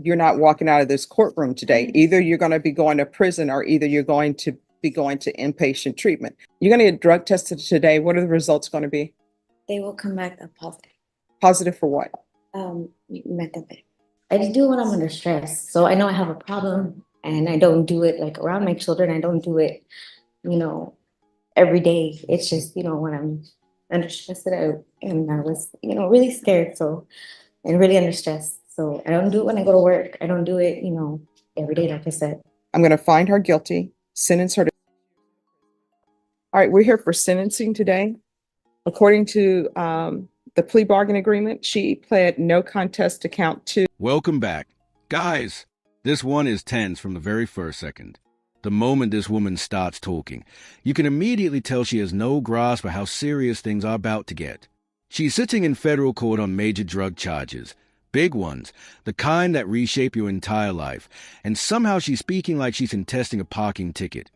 you're not walking out of this courtroom today. Either you're going to be going to prison or either you're going to be going to inpatient treatment. You're going to get drug tested today. What are the results going to be? They will come back a positive. Positive for what? Methamphetamine. I just do it when I'm under stress. So I know I have a problem and I don't do it like around my children. I don't do it, you know, every day. It's just, when I'm under stress and I was, really scared. So, and really under stress. So I don't do it when I go to work. I don't do it, every day, like I said. I'm going to find her guilty, sentence her to. All right, we're here for sentencing today. According to the plea bargain agreement, she pled no contest to count 2. Welcome back. Guys, this one is tense from the very first second. The moment this woman starts talking, you can immediately tell she has no grasp of how serious things are about to get. She's sitting in federal court on major drug charges, big ones, the kind that reshape your entire life, and somehow she's speaking like she's contesting a parking ticket.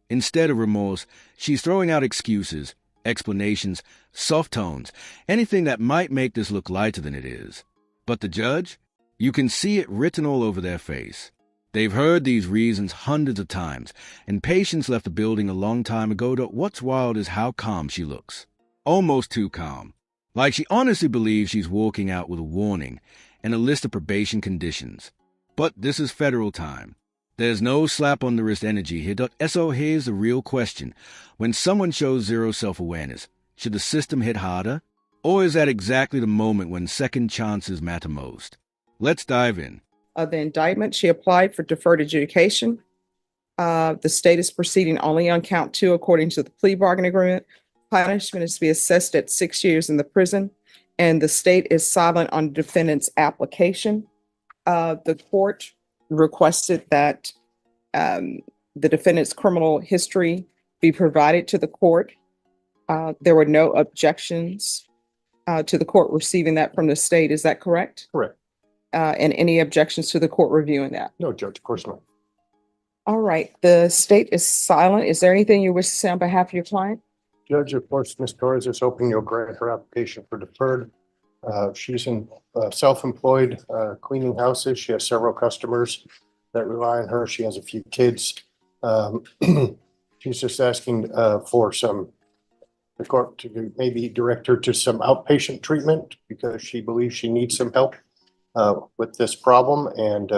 Instead of remorse, she's throwing out excuses, explanations, soft tones, anything that might make this look lighter than it is. But the judge? You can see it written all over their face. They've heard these reasons hundreds of times, and patients left the building a long time ago. What's wild is how calm she looks. Almost too calm. Like she honestly believes she's walking out with a warning and a list of probation conditions. But this is federal time. There's no slap on the wrist energy here. So here's the real question. When someone shows zero self-awareness, should the system hit harder? Or is that exactly the moment when second chances matter most? Let's dive in. The indictment, she applied for deferred adjudication. The state is proceeding only on count 2 according to the plea bargain agreement. Punishment is to be assessed at 6 years in the prison, and the state is silent on the defendant's application. The court requested that the defendant's criminal history be provided to the court. There were no objections to the court receiving that from the state. Is that correct? Correct. And any objections to the court reviewing that? No, Judge, of course not. All right. The state is silent. Is there anything you wish to say on behalf of your client? Judge, of course, Ms. Torres is hoping you'll grant her application for deferred. She's in self-employed cleaning houses. She has several customers that rely on her. She has a few kids. She's just asking for the court to maybe direct her to some outpatient treatment because she believes she needs some help with this problem. And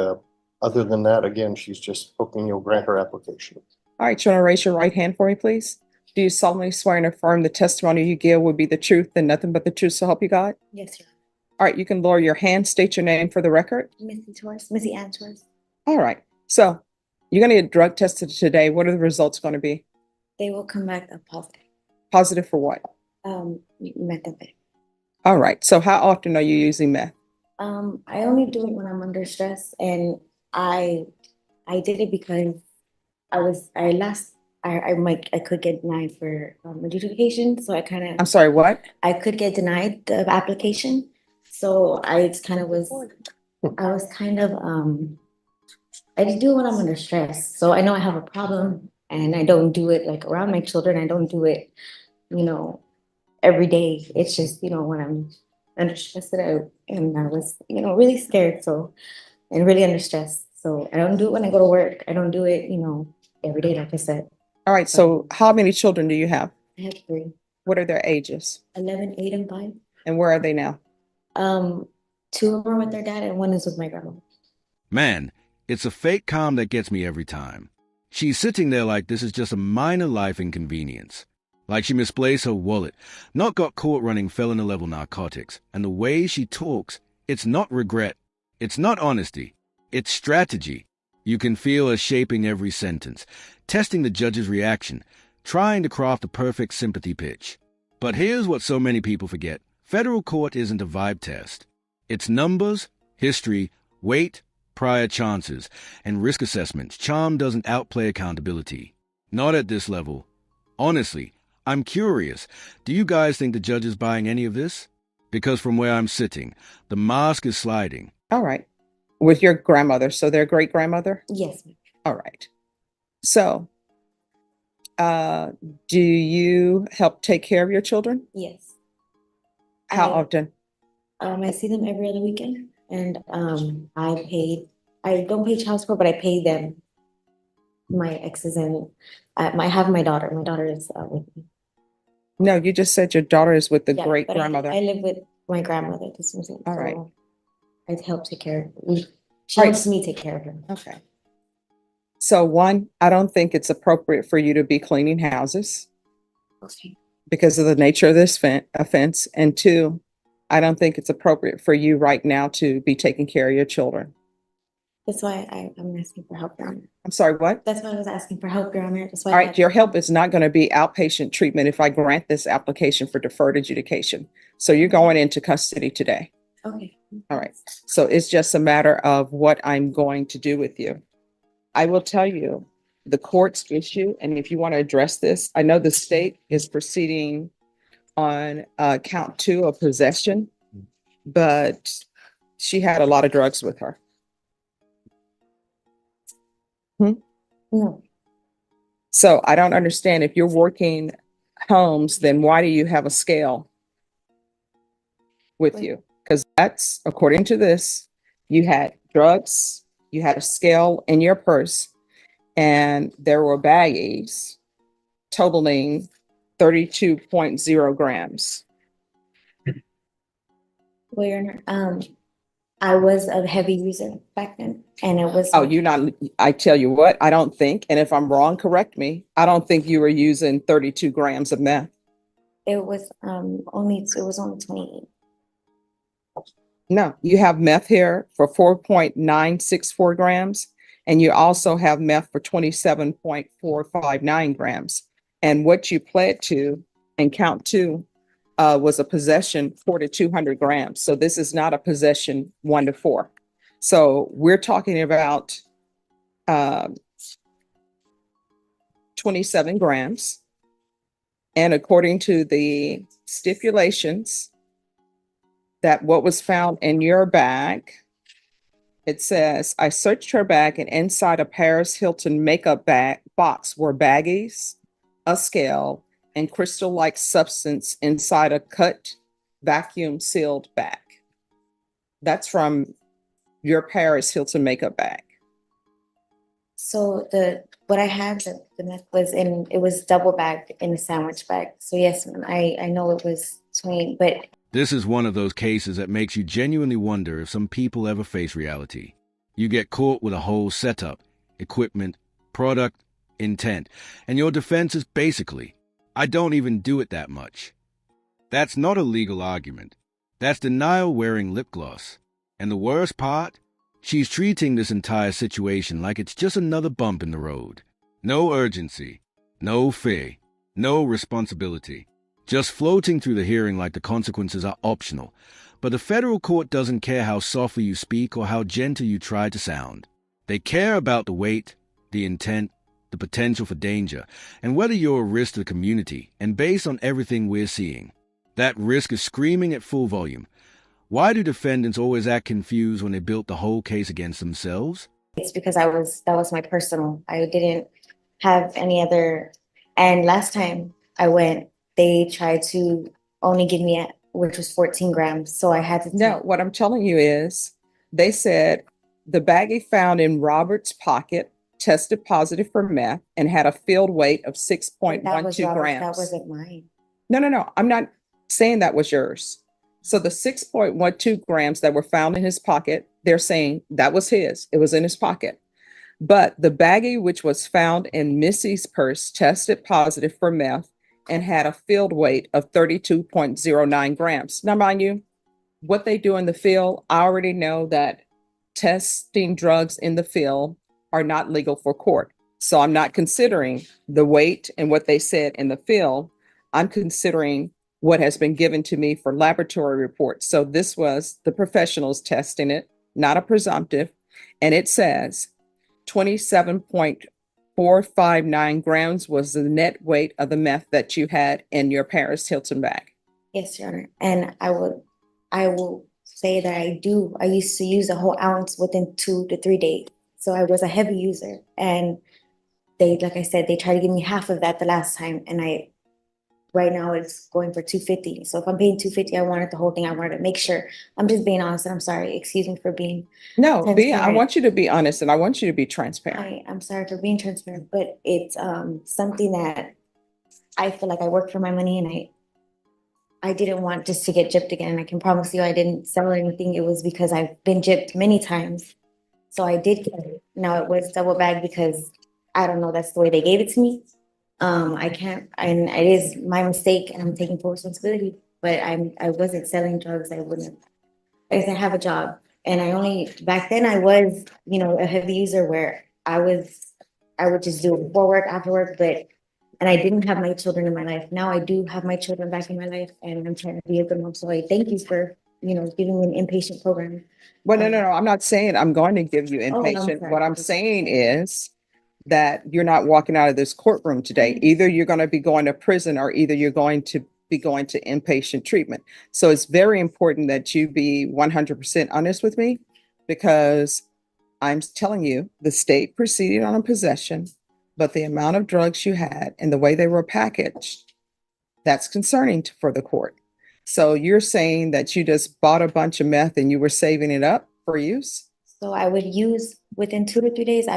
other than that, again, she's just hoping you'll grant her application. All right. You want to raise your right hand for me, please? Do you solemnly swear and affirm the testimony you give will be the truth and nothing but the truth, so help you God? Yes, sir. All right. You can lower your hand, state your name for the record. Missy Torres, Missy Ann Torres. All right. So you're going to get drug tested today. What are the results going to be? They will come back a positive. Positive for what? Methamphetamine. All right. So how often are you using meth? I only do it when I'm under stress, and I did it because I could get denied for adjudication, so I'm sorry, what? I could get denied the application, so I just kind of was I just do it when I'm under stress. So I know I have a problem, and I don't do it like around my children. I don't do it, every day. It's just when I'm under stress and I was really scared, so and really under stress. So I don't do it when I go to work. I don't do it every day, like I said. All right. So how many children do you have? I have 3. What are their ages? 11, 8, and 5. And where are they now? 2 of them are with their dad and 1 is with my grandma. Man, it's a fake calm that gets me every time. She's sitting there like this is just a minor life inconvenience. Like she misplaced her wallet, not got caught running felony-level narcotics, and the way she talks, it's not regret, it's not honesty, it's strategy. You can feel her shaping every sentence, testing the judge's reaction, trying to craft a perfect sympathy pitch. But here's what so many people forget. Federal court isn't a vibe test. It's numbers, history, weight, prior chances, and risk assessments. Charm doesn't outplay accountability. Not at this level. Honestly, I'm curious. Do you guys think the judge is buying any of this? Because from where I'm sitting, the mask is sliding. All right. With your grandmother, so their great grandmother? Yes. All right. So, do you help take care of your children? Yes. How often? I see them every other weekend. And I don't pay child support, but I pay them, my exes, and I have my daughter. My daughter is with me. No, you just said your daughter is with the Yeah, great but grandmother. I live with my grandmother. This was it. All right. So I help take care of her. She All right. helps me take care of her. Okay. So one, I don't think it's appropriate for you to be cleaning houses Okay. because of the nature of this offense. And two, I don't think it's appropriate for you right now to be taking care of your children. That's why I'm asking for help, Your Honor. I'm sorry, what? That's why I was asking for help, Your Honor. That's why. All right, your help is not going to be outpatient treatment if I grant this application for deferred adjudication. So you're going into custody today. Okay. All right. So it's just a matter of what I'm going to do with you. I will tell you the court's issue, and if you want to address this, I know the state is proceeding on count 2 of possession, but she had a lot of drugs with her. No, So I don't understand, if you're working homes, then why do you have a scale with Wait. you? Because that's, according to this, you had drugs, you had a scale in your purse, and there were baggies totaling 32.0 grams. well, Your Honor, I was a heavy user back then, and it was. Oh, you're not, I tell you what, I don't think, and if I'm wrong, correct me. I don't think you were using 32 grams of meth. It was only 28. No, you have meth here for 4.964 grams, and you also have meth for 27.459 grams. And what you pled to in count 2 was a possession 4 to 200 grams. So this is not a possession 1 to 4. So we're talking about 27 grams. And according to the stipulations, that what was found in your bag, it says, I searched her bag and inside a Paris Hilton makeup bag box were baggies, a scale, and crystal-like substance inside a cut vacuum sealed bag. That's from your Paris Hilton makeup bag. So what I had, the meth was it was double bagged in a sandwich bag. So yes, ma'am, I know it was 20, but This is one of those cases that makes you genuinely wonder if some people ever face reality. You get caught with a whole setup, equipment, product, intent, and your defense is basically, I don't even do it that much. That's not a legal argument. That's denial wearing lip gloss. And the worst part? She's treating this entire situation like it's just another bump in the road. No urgency, no fear, no responsibility. Just floating through the hearing like the consequences are optional. But the federal court doesn't care how softly you speak or how gentle you try to sound. They care about the weight, the intent, the potential for danger, and whether you're a risk to the community. And based on everything we're seeing, that risk is screaming at full volume. Why do defendants always act confused when they built the whole case against themselves? it's because that was my personal. I didn't have any other. And last time I went, they tried to only give me which was 14 grams. So I had to. No, what I'm telling you is, they said the baggie found in Robert's pocket tested positive for meth and had a field weight of That was 6.12 Robert's, grams. that wasn't mine. No, I'm not saying that was yours. So the 6.12 grams that were found in his pocket, they're saying that was his. It was in his pocket. But the baggie, which was found in Missy's purse, tested positive for meth and had a field weight of 32.09 grams. Now, mind you, what they do in the field, I already know that testing drugs in the field are not legal for court. So I'm not considering the weight and what they said in the field. I'm considering what has been given to me for laboratory reports. So this was the professionals testing it, not a presumptive. And it says 27.459 grams was the net weight of the meth that you had in your Paris Hilton bag. Yes, Your Honor. And I will say that I used to use a whole ounce within 2 to 3 days. So I was a heavy user. And they, like I said, they tried to give me half of that the last time. And right now it's going for 250. So if I'm paying 250, I wanted the whole thing. I wanted to make sure. I'm just being honest, and I'm sorry. Excuse me for being No, I transparent. want you to be honest and I want you to be transparent. I'm sorry for being transparent, but it's something that I feel like I work for my money, and I didn't want just to get gypped again. I can promise you I didn't sell anything. It was because I've been gypped many times. So I did get it. Now it was double bagged because I don't know, that's the way they gave it to me. I can't, and it is my mistake and I'm taking full responsibility, but I wasn't selling drugs. I wouldn't, I guess I have a job, and I only, back then I was, a heavy user where I would just do it before work, after work, and I didn't have my children in my life. Now I do have my children back in my life, and I'm trying to be a good mom. So I thank you for, giving me an inpatient program. Well, no, I'm not saying I'm going to give you Oh, I'm inpatient. sorry. What I'm saying is that you're not walking out of this courtroom today. Either you're going to be going to prison or either you're going to be going to inpatient treatment. So it's very important that you be 100% honest with me, because I'm telling you, the state proceeded on a possession, but the amount of drugs you had and the way they were packaged, that's concerning for the court. So you're saying that you just bought a bunch of meth and you were saving it up for use? So I would use within 2 to 3 days,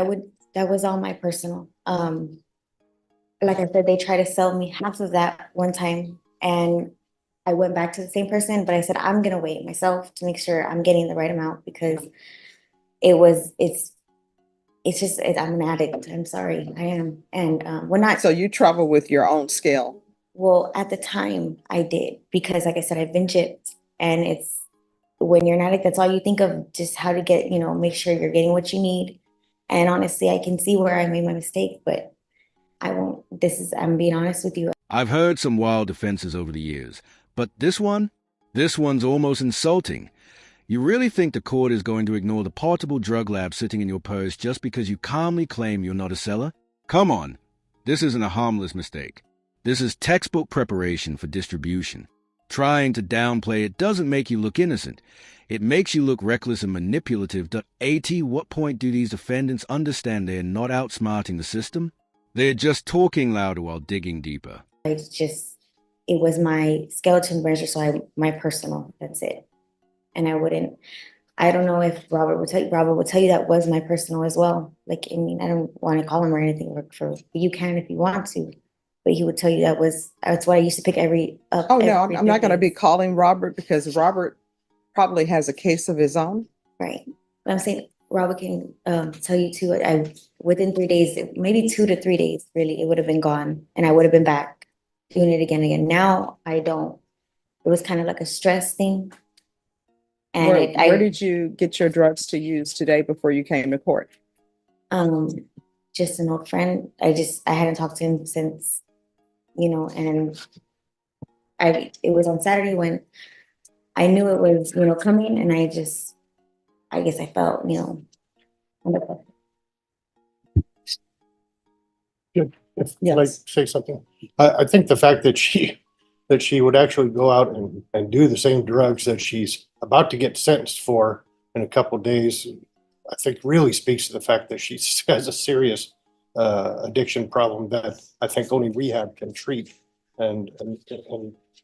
that was all my personal. Like I said, they tried to sell me half of that one time, and I went back to the same person, but I said, I'm gonna weigh it myself to make sure I'm getting the right amount, because I'm an addict. I'm sorry, I am. And we're not. So you travel with your own scale? Well, at the time I did, because like I said, I've been gypped, and it's, when you're an addict, that's all you think of, just how to get, make sure you're getting what you need. And honestly, I can see where I made my mistake, but I won't, I'm being honest with you. I've heard some wild defenses over the years, but this one's almost insulting. You really think the court is going to ignore the portable drug lab sitting in your purse just because you calmly claim you're not a seller? Come on. This isn't a harmless mistake. This is textbook preparation for distribution. Trying to downplay it doesn't make you look innocent. It makes you look reckless and manipulative. At what point do these defendants understand they're not outsmarting the system? They're just talking louder while digging deeper. It was my skeleton measure, so my personal, that's it. And I don't know if Robert would tell you that was my personal as well. Like, I mean, I don't want to call him or anything, you can if you want to, but he would tell you that's what I used to pick up. Oh, no, I'm not going to be calling Robert, because Robert probably has a case of his own. Right. But I'm saying Robert can tell you too, within 3 days, maybe 2 to 3 days, really, it would have been gone, and I would have been back doing it again. Now I don't. It was kind of like a stress thing. And where did you get your drugs to use today before you came to court? Just an old friend. I hadn't talked to him since, and it was on Saturday when I knew it was, coming, and I guess I felt, under pressure. Good. If Yes. I say something, I think the fact that she would actually go out and do the same drugs that she's about to get sentenced for in a couple of days, I think really speaks to the fact that she has a serious addiction problem that I think only rehab can treat. And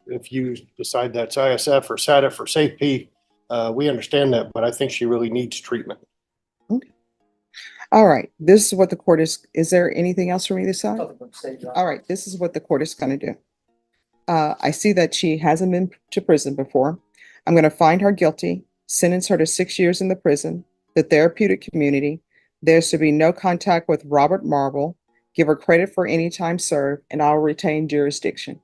if you decide that's ISF or SATF or SAFE, we understand that, but I think she really needs treatment. Okay. All right. This is what the court is there anything else for me to say? All right. This is what the court is going to do. I see that she hasn't been to prison before. I'm going to find her guilty, sentence her to 6 years in the prison, the therapeutic community. There's to be no contact with Robert Marble. Give her credit for any time served, and I'll retain jurisdiction.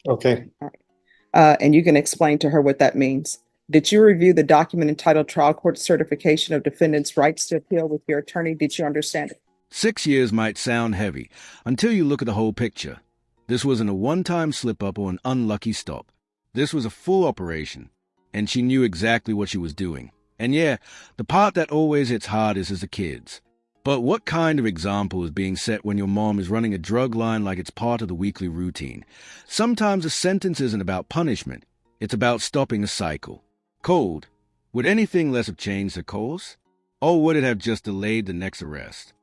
Okay. All right. And you can explain to her what that means. Did you review the document entitled Trial Court Certification of Defendant's Rights to Appeal with your attorney? Did you understand it? 6 years might sound heavy until you look at the whole picture. This wasn't a one-time slip-up or an unlucky stop. This was a full operation, and she knew exactly what she was doing. And yeah, the part that always hits hardest is the kids. But what kind of example is being set when your mom is running a drug line like it's part of the weekly routine? Sometimes a sentence isn't about punishment. It's about stopping a cycle. Cold. Would anything less have changed the course? Or would it have just delayed the next arrest?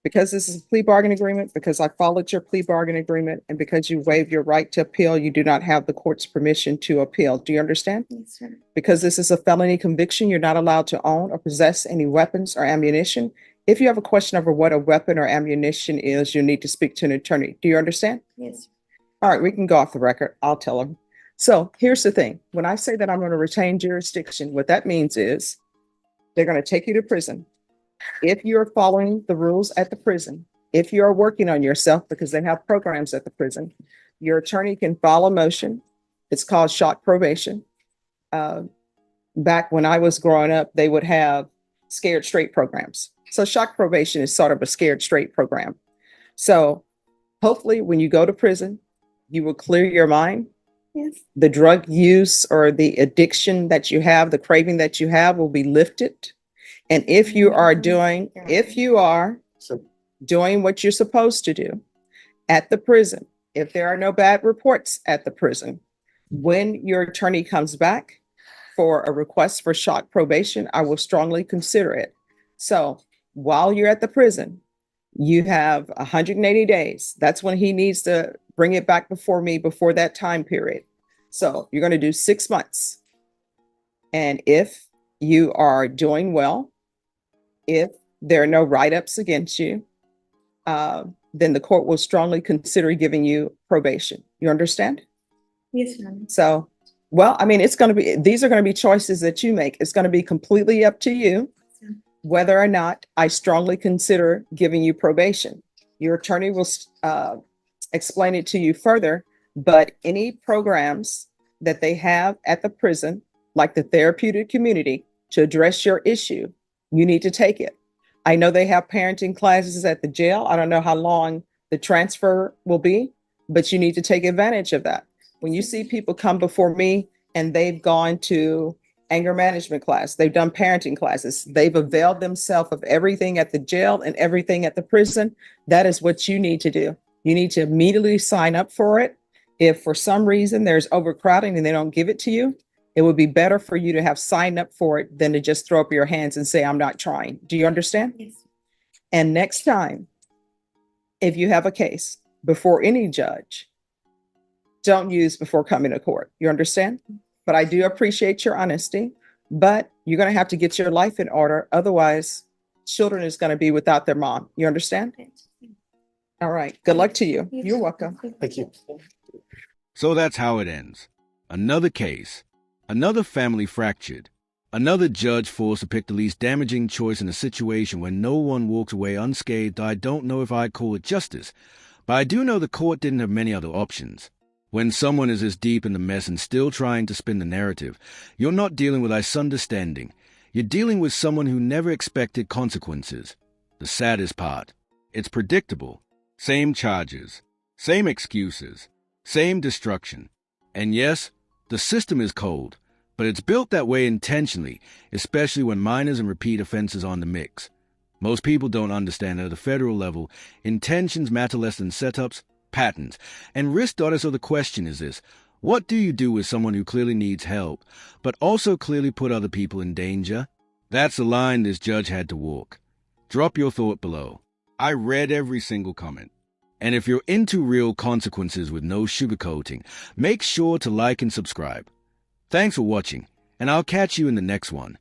Because this is a plea bargain agreement, because I followed your plea bargain agreement, and because you waived your right to appeal, you do not have the court's permission to appeal. Do you understand? Yes, sir. Because this is a felony conviction, you're not allowed to own or possess any weapons or ammunition. If you have a question over what a weapon or ammunition is, you need to speak to an attorney. Do you understand? Yes. All right, we can go off the record. I'll tell them. So here's the thing. When I say that I'm going to retain jurisdiction, what that means is they're going to take you to prison. If you're following the rules at the prison, if you're working on yourself, because they have programs at the prison, your attorney can file a motion. It's called shock probation. Back when I was growing up, they would have scared straight programs. So shock probation is sort of a scared straight program. So hopefully when you go to prison, you will clear your mind. Yes. The drug use or the addiction that you have, the craving that you have will be lifted. And if you are doing what you're supposed to do at the prison, if there are no bad reports at the prison, when your attorney comes back for a request for shock probation, I will strongly consider it. So while you're at the prison, you have 180 days. That's when he needs to bring it back before me before that time period. So you're going to do 6 months. And if you are doing well, if there are no write-ups against you, then the court will strongly consider giving you probation. You understand? Yes, ma'am. So, well, I mean, these are going to be choices that you make. It's going to be completely up to you whether or not I strongly consider giving you probation. Your attorney will explain it to you further, but any programs that they have at the prison, like the therapeutic community, to address your issue, you need to take it. I know they have parenting classes at the jail. I don't know how long the transfer will be, but you need to take advantage of that. When you see people come before me and they've gone to anger management class, they've done parenting classes, they've availed themselves of everything at the jail and everything at the prison, that is what you need to do. You need to immediately sign up for it. If for some reason there's overcrowding and they don't give it to you, it would be better for you to have signed up for it than to just throw up your hands and say, I'm not trying. Do you understand? Yes. And next time, if you have a case before any judge, don't use before coming to court. You understand? But I do appreciate your honesty, but you're going to have to get your life in order. Otherwise, children is going to be without their mom. You understand? All right. Good luck to you. You're welcome. Thank you. So that's how it ends. Another case, another family fractured, another judge forced to pick the least damaging choice in a situation where no one walks away unscathed. I don't know if I'd call it justice, but I do know the court didn't have many other options. When someone is this deep in the mess and still trying to spin the narrative, you're not dealing with misunderstanding. You're dealing with someone who never expected consequences. The saddest part, it's predictable. Same charges, same excuses, same destruction. And yes, the system is cold, but it's built that way intentionally, especially when minors and repeat offenses are on the mix. Most people don't understand that at the federal level, intentions matter less than setups, patterns, and risk. So the question is this: what do you do with someone who clearly needs help, but also clearly put other people in danger? That's the line this judge had to walk. Drop your thought below. I read every single comment. And if you're into real consequences with no sugarcoating, make sure to like and subscribe. Thanks for watching, and I'll catch you in the next one.